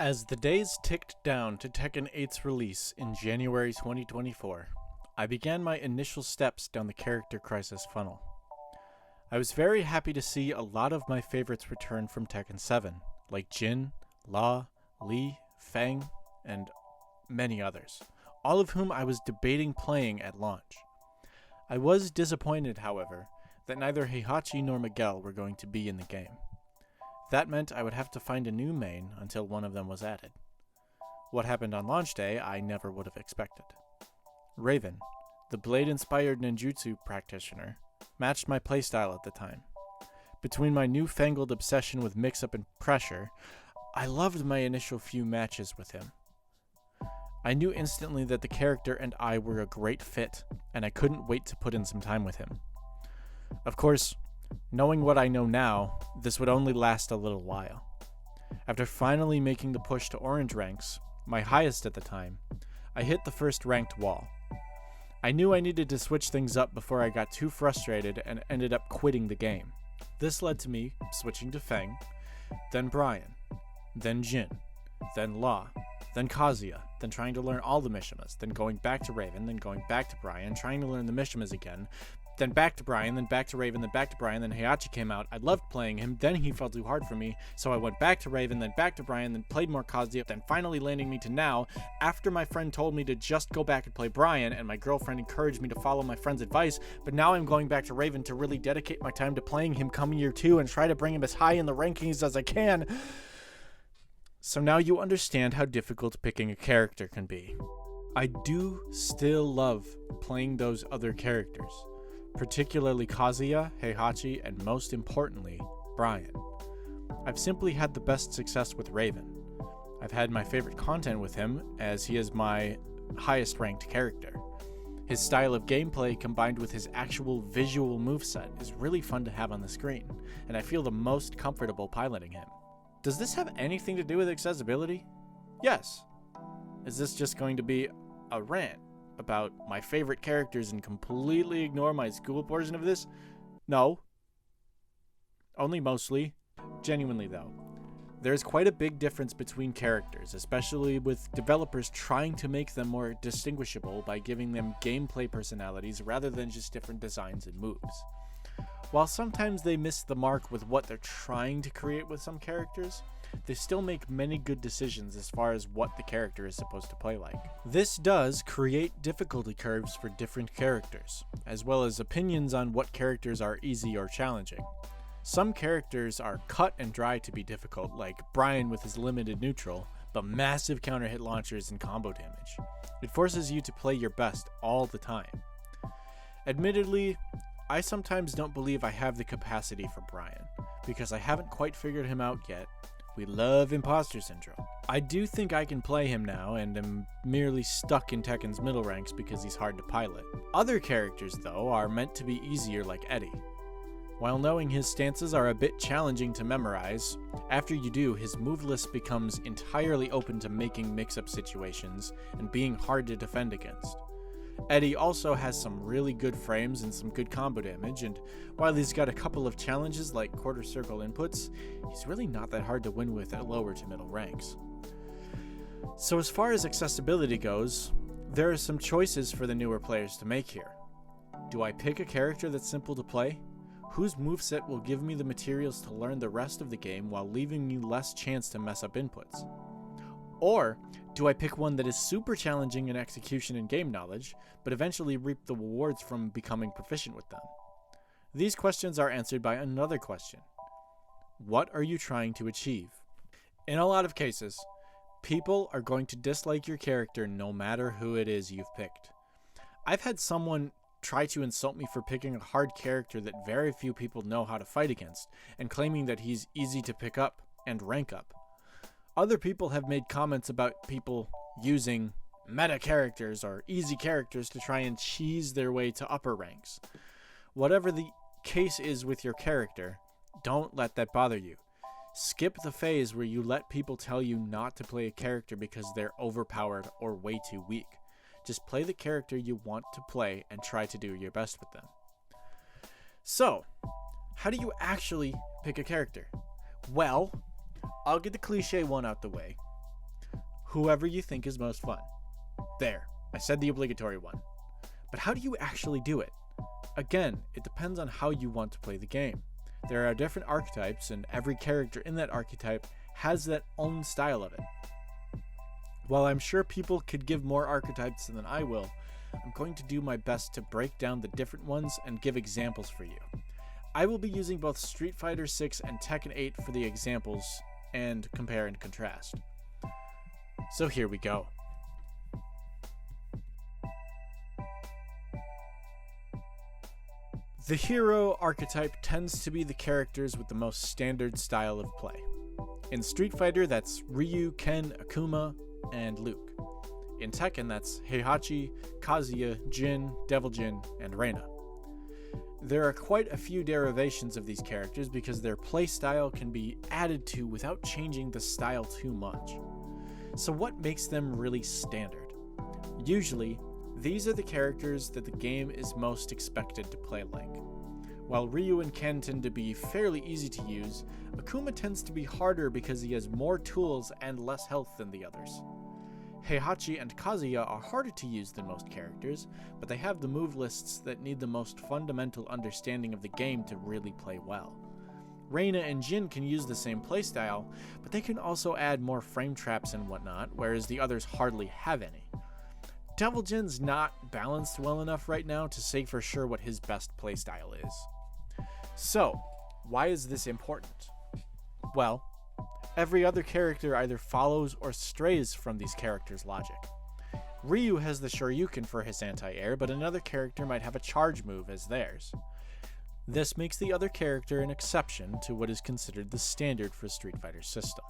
As the days ticked down to Tekken 8's release in January 2024, I began my initial steps down the character crisis funnel. I was very happy to see a lot of my favorites return from Tekken 7, like Jin, Law, Lee, Fang, and many others, all of whom I was debating playing at launch. I was disappointed, however, that neither Heihachi nor Miguel were going to be in the game. That meant I would have to find a new main until one of them was added. What happened on launch day I never would have expected. Raven, the blade-inspired ninjutsu practitioner, matched my playstyle at the time. Between my newfangled obsession with mix-up and pressure, I loved my initial few matches with him. I knew instantly that the character and I were a great fit, and I couldn't wait to put in some time with him. Of course, knowing what I know now, this would only last a little while. After finally making the push to orange ranks, my highest at the time, I hit the first ranked wall. I knew I needed to switch things up before I got too frustrated and ended up quitting the game. This led to me switching to Feng, then Brian, then Jin, then Law, then Kazuya, then trying to learn all the Mishimas, then going back to Raven, then going back to Brian, trying to learn the Mishimas again, then back to Brian, then back to Raven, then back to Brian, then Heihachi came out. I loved playing him, then he felt too hard for me, so I went back to Raven, then back to Brian, then played more Kazuya, then finally landing me to now, after my friend told me to just go back and play Brian, and my girlfriend encouraged me to follow my friend's advice, but now I'm going back to Raven to really dedicate my time to playing him come year 2 and try to bring him as high in the rankings as I can. So now you understand how difficult picking a character can be. I do still love playing those other characters, particularly Kazuya, Heihachi, and most importantly, Brian. I've simply had the best success with Raven. I've had my favorite content with him, as he is my highest ranked character. His style of gameplay combined with his actual visual moveset is really fun to have on the screen, and I feel the most comfortable piloting him. Does this have anything to do with accessibility? Yes. Is this just going to be a rant about my favorite characters and completely ignore my school portion of this? No. Only mostly. Genuinely though, there's quite a big difference between characters, especially with developers trying to make them more distinguishable by giving them gameplay personalities rather than just different designs and moves. While sometimes they miss the mark with what they're trying to create with some characters, they still make many good decisions as far as what the character is supposed to play like. This does create difficulty curves for different characters, as well as opinions on what characters are easy or challenging. Some characters are cut and dry to be difficult, like Brian with his limited neutral, but massive counter hit launchers and combo damage. It forces you to play your best all the time. Admittedly, I sometimes don't believe I have the capacity for Brian, because I haven't quite figured him out yet. We love imposter syndrome. I do think I can play him now, and am merely stuck in Tekken's middle ranks because he's hard to pilot. Other characters, though, are meant to be easier, like Eddie. While knowing his stances are a bit challenging to memorize, after you do, his move list becomes entirely open to making mix-up situations and being hard to defend against. Eddie also has some really good frames and some good combo damage, and while he's got a couple of challenges like quarter circle inputs, he's really not that hard to win with at lower to middle ranks. So as far as accessibility goes, there are some choices for the newer players to make here. Do I pick a character that's simple to play? Whose moveset will give me the materials to learn the rest of the game while leaving me less chance to mess up inputs? Or do I pick one that is super challenging in execution and game knowledge, but eventually reap the rewards from becoming proficient with them? These questions are answered by another question. What are you trying to achieve? In a lot of cases, people are going to dislike your character no matter who it is you've picked. I've had someone try to insult me for picking a hard character that very few people know how to fight against, and claiming that he's easy to pick up and rank up. Other people have made comments about people using meta characters or easy characters to try and cheese their way to upper ranks. Whatever the case is with your character, don't let that bother you. Skip the phase where you let people tell you not to play a character because they're overpowered or way too weak. Just play the character you want to play and try to do your best with them. So, how do you actually pick a character? Well, I'll get the cliche one out the way. Whoever you think is most fun. There, I said the obligatory one. But how do you actually do it? Again, it depends on how you want to play the game. There are different archetypes, and every character in that archetype has that own style of it. While I'm sure people could give more archetypes than I will, I'm going to do my best to break down the different ones and give examples for you. I will be using both Street Fighter 6 and Tekken 8 for the examples and compare and contrast. So here we go. The hero archetype tends to be the characters with the most standard style of play. In Street Fighter, that's Ryu, Ken, Akuma, and Luke. In Tekken, that's Heihachi, Kazuya, Jin, Devil Jin, and Reina. There are quite a few derivations of these characters because their playstyle can be added to without changing the style too much. So what makes them really standard? Usually, these are the characters that the game is most expected to play like. While Ryu and Ken tend to be fairly easy to use, Akuma tends to be harder because he has more tools and less health than the others. Heihachi and Kazuya are harder to use than most characters, but they have the move lists that need the most fundamental understanding of the game to really play well. Reina and Jin can use the same playstyle, but they can also add more frame traps and whatnot, whereas the others hardly have any. Devil Jin's not balanced well enough right now to say for sure what his best playstyle is. So, why is this important? Well, every other character either follows or strays from these characters' logic. Ryu has the Shoryuken for his anti-air, but another character might have a charge move as theirs. This makes the other character an exception to what is considered the standard for Street Fighter system.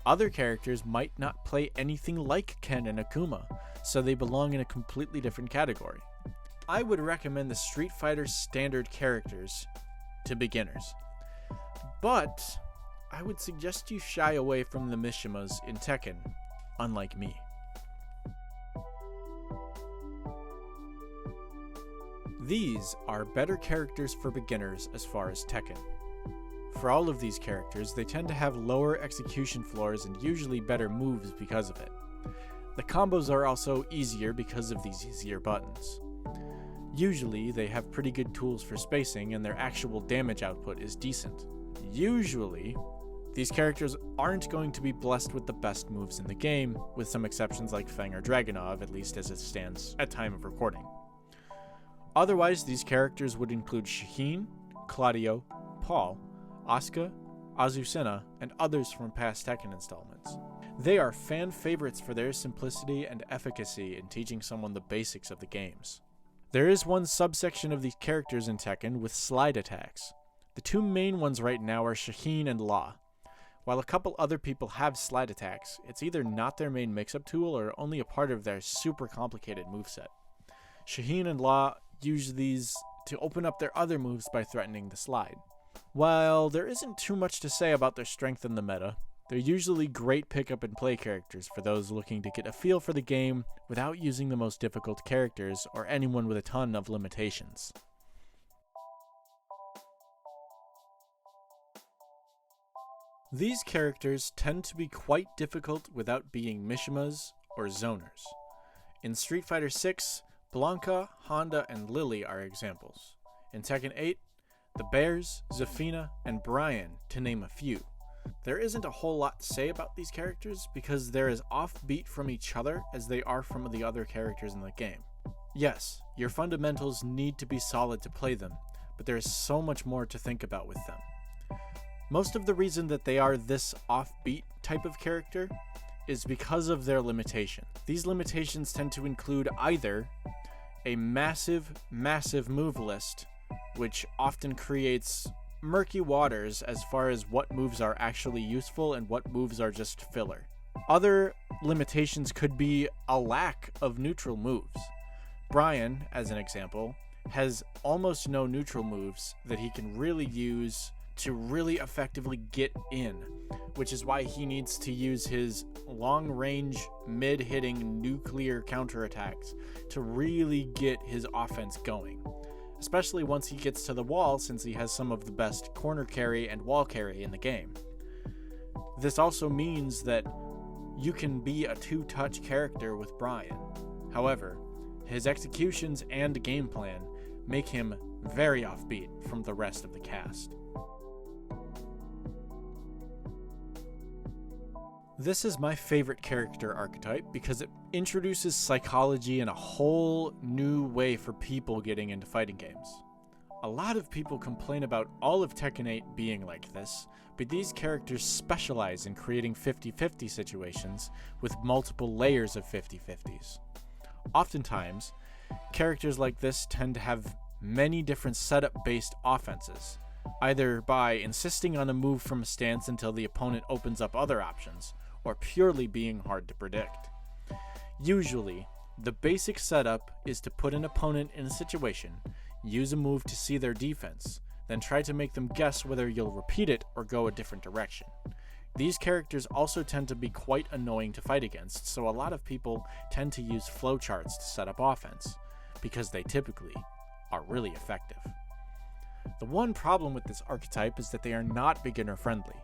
Other characters might not play anything like Ken and Akuma, so they belong in a completely different category. I would recommend the Street Fighter standard characters to beginners, but I would suggest you shy away from the Mishimas in Tekken, unlike me. These are better characters for beginners as far as Tekken. For all of these characters, they tend to have lower execution floors and usually better moves because of it. The combos are also easier because of these easier buttons. Usually, they have pretty good tools for spacing and their actual damage output is decent. Usually, these characters aren't going to be blessed with the best moves in the game, with some exceptions like Feng or Dragunov, at least as it stands at time of recording. Otherwise, these characters would include Shaheen, Claudio, Paul, Asuka, Azucena, and others from past Tekken installments. They are fan favorites for their simplicity and efficacy in teaching someone the basics of the games. There is one subsection of these characters in Tekken with slide attacks. The two main ones right now are Shaheen and Law. While a couple other people have slide attacks, it's either not their main mix-up tool or only a part of their super complicated moveset. Shaheen and Law use these to open up their other moves by threatening the slide. While there isn't too much to say about their strength in the meta, they're usually great pick-up and play characters for those looking to get a feel for the game without using the most difficult characters or anyone with a ton of limitations. These characters tend to be quite difficult without being Mishimas or zoners. In Street Fighter 6, Blanca, Honda, and Lily are examples. In Tekken 8, the Bears, Zafina, and Brian, to name a few. There isn't a whole lot to say about these characters because they're as offbeat from each other as they are from the other characters in the game. Yes, your fundamentals need to be solid to play them, but there is so much more to think about with them. Most of the reason that they are this offbeat type of character is because of their limitation. These limitations tend to include either a massive move list, which often creates murky waters as far as what moves are actually useful and what moves are just filler. Other limitations could be a lack of neutral moves. Brian, as an example, has almost no neutral moves that he can really use to really effectively get in, which is why he needs to use his long-range, mid-hitting nuclear counterattacks to really get his offense going. Especially once he gets to the wall, since he has some of the best corner carry and wall carry in the game. This also means that you can be a two-touch character with Brian. However, his executions and game plan make him very offbeat from the rest of the cast. This is my favorite character archetype because it introduces psychology in a whole new way for people getting into fighting games. A lot of people complain about all of Tekken 8 being like this, but these characters specialize in creating 50-50 situations with multiple layers of 50-50s. Oftentimes, characters like this tend to have many different setup-based offenses, either by insisting on a move from a stance until the opponent opens up other options, or purely being hard to predict. Usually, the basic setup is to put an opponent in a situation, use a move to see their defense, then try to make them guess whether you'll repeat it or go a different direction. These characters also tend to be quite annoying to fight against, so a lot of people tend to use flowcharts to set up offense, because they typically are really effective. The one problem with this archetype is that they are not beginner friendly.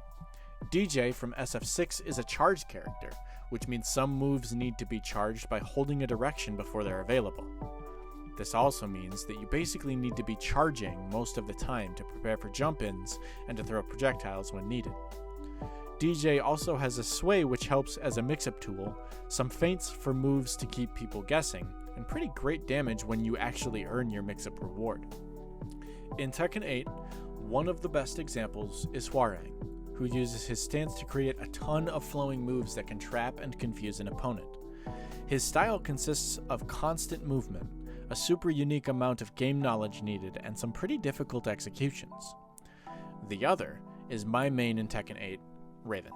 DJ from SF6 is a charged character, which means some moves need to be charged by holding a direction before they're available. This also means that you basically need to be charging most of the time to prepare for jump-ins and to throw projectiles when needed. DJ also has a sway which helps as a mix-up tool, some feints for moves to keep people guessing, and pretty great damage when you actually earn your mix-up reward. In Tekken 8, one of the best examples is Hwoarang, who uses his stance to create a ton of flowing moves that can trap and confuse an opponent. His style consists of constant movement, a super unique amount of game knowledge needed, and some pretty difficult executions. The other is my main in Tekken 8, Raven.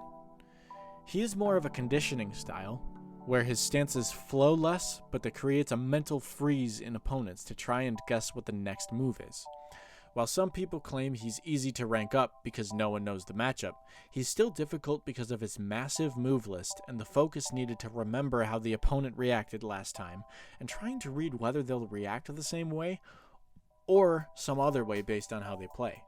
He is more of a conditioning style, where his stances flow less, but that creates a mental freeze in opponents to try and guess what the next move is. While some people claim he's easy to rank up because no one knows the matchup, he's still difficult because of his massive move list and the focus needed to remember how the opponent reacted last time, and trying to read whether they'll react the same way or some other way based on how they play.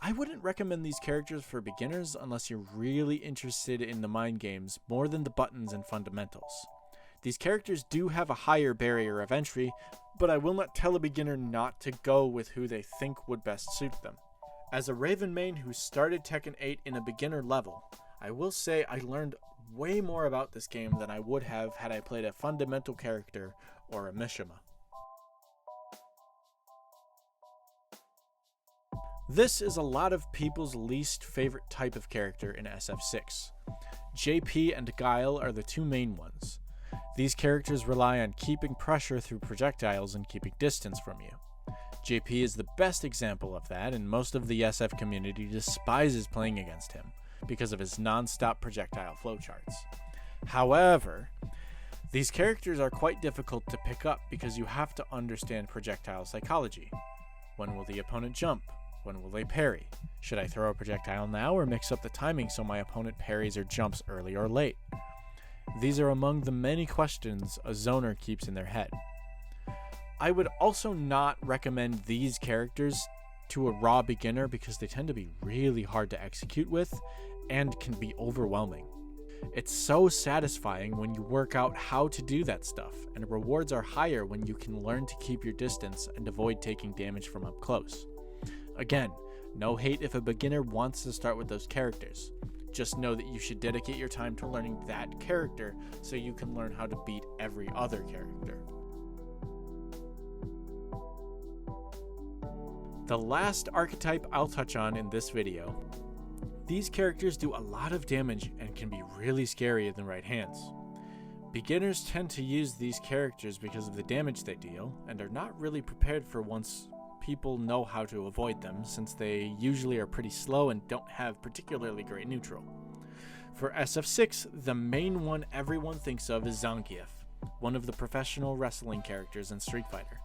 I wouldn't recommend these characters for beginners unless you're really interested in the mind games more than the buttons and fundamentals. These characters do have a higher barrier of entry, but I will not tell a beginner not to go with who they think would best suit them. As a Raven main who started Tekken 8 in a beginner level, I will say I learned way more about this game than I would have had I played a fundamental character or a Mishima. This is a lot of people's least favorite type of character in SF6. JP and Guile are the two main ones. These characters rely on keeping pressure through projectiles and keeping distance from you. JP is the best example of that, and most of the SF community despises playing against him because of his non-stop projectile flowcharts. However, these characters are quite difficult to pick up because you have to understand projectile psychology. When will the opponent jump? When will they parry? Should I throw a projectile now or mix up the timing so my opponent parries or jumps early or late? These are among the many questions a zoner keeps in their head. I would also not recommend these characters to a raw beginner because they tend to be really hard to execute with and can be overwhelming. It's so satisfying when you work out how to do that stuff, and rewards are higher when you can learn to keep your distance and avoid taking damage from up close. Again, no hate if a beginner wants to start with those characters. Just know that you should dedicate your time to learning that character so you can learn how to beat every other character. The last archetype I'll touch on in this video. These characters do a lot of damage and can be really scary in the right hands. Beginners tend to use these characters because of the damage they deal and are not really prepared for once people know how to avoid them, since they usually are pretty slow and don't have particularly great neutral. For SF6, the main one everyone thinks of is Zangief, one of the professional wrestling characters in Street Fighter.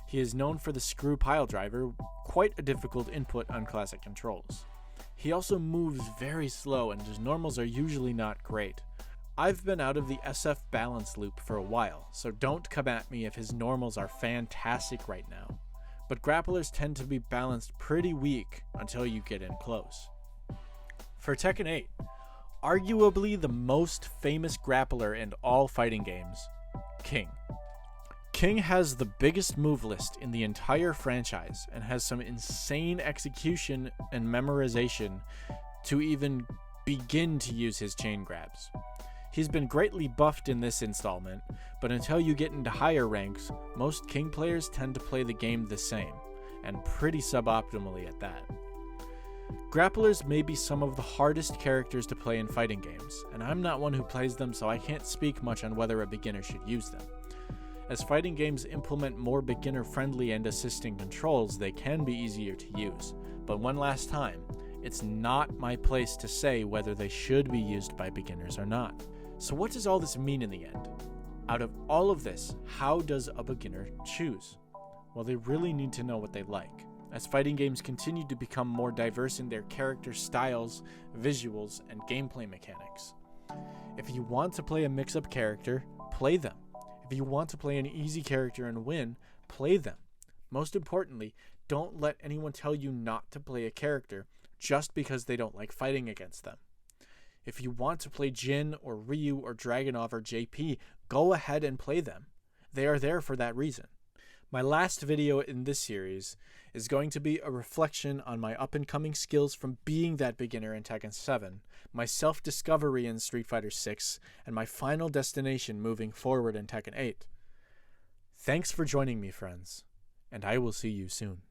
He is known for the screw pile driver, quite a difficult input on classic controls. He also moves very slow and his normals are usually not great. I've been out of the SF balance loop for a while, so don't come at me if his normals are fantastic right now. But grapplers tend to be balanced pretty weak until you get in close. For Tekken 8, arguably the most famous grappler in all fighting games, King. King has the biggest move list in the entire franchise and has some insane execution and memorization to even begin to use his chain grabs. He's been greatly buffed in this installment, but until you get into higher ranks, most King players tend to play the game the same, and pretty suboptimally at that. Grapplers may be some of the hardest characters to play in fighting games, and I'm not one who plays them, so I can't speak much on whether a beginner should use them. As fighting games implement more beginner-friendly and assisting controls, they can be easier to use. But one last time, it's not my place to say whether they should be used by beginners or not. So what does all this mean in the end? Out of all of this, how does a beginner choose? Well, they really need to know what they like. As fighting games continue to become more diverse in their character styles, visuals, and gameplay mechanics. If you want to play a mix-up character, play them. If you want to play an easy character and win, play them. Most importantly, don't let anyone tell you not to play a character just because they don't like fighting against them. If you want to play Jin or Ryu or Dragunov or JP, go ahead and play them. They are there for that reason. My last video in this series is going to be a reflection on my up-and-coming skills from being that beginner in Tekken 7, my self-discovery in Street Fighter 6, and my final destination moving forward in Tekken 8. Thanks for joining me, friends, and I will see you soon.